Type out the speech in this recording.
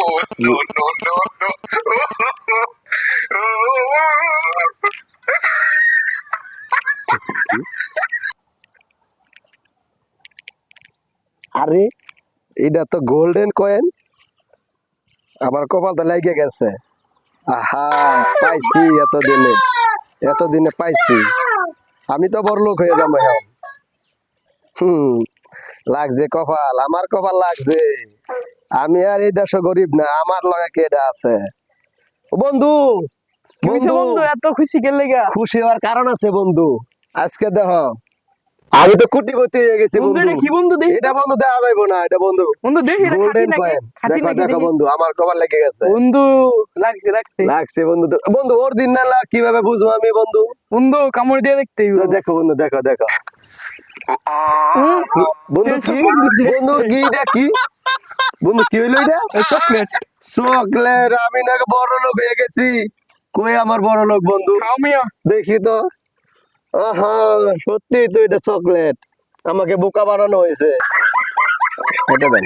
no, no, no, no. আরে এটা তো গোল্ডেন কয়েন, আমার কপাল তো লেগে গেছে। আহা, পাইছি এতদিনে পাইছি। আমি তো বড় লোক হয়ে যাবো এখন। লাগছে কপাল, আমার কপাল লাগছে। আমি আর এই দেশে গরিব না, আমার লগে কেডা আছে। ও বন্ধু, বন্ধু বন্ধু এত খুশি কে লেগা? খুশি হওয়ার কারণ আছে বন্ধু। আজকে দেখো আমি তো কোটিপতি হয়ে গেছি বন্ধু বন্ধু। এটা কি বন্ধু দেখি? এটা বন্ধু দেখা যাইবো না, এটা বন্ধু বন্ধু দেখি এটা খাঁটি গোল্ডেন নাকি? কয়েন। খাঁটি দেখো নাকি দেখো দেখি? বন্ধু, আমার কপাল লেগে গেছে। বন্ধু লাগছে লাগছে। লাগছে বন্ধু। বন্ধু ওর দিন না লাগ কিভাবে বুঝবো আমি বন্ধু? বন্ধু কামড় দিয়ে দেখতে তো দেখো বন্ধু, দেখো দেখো বন্ধু কি, বন্ধু কি দেখি বন্ধু, কি হইলো এটা? চকলেট। চকলেট? আমি নাকি বড় লোক হয়ে গেছি। কই আমার বড় লোক বন্ধু? আমিও দেখি তো। আহা, সত্যি তো এটা চকলেট। আমাকে বোকা বানানো হয়েছে। এটা দেন।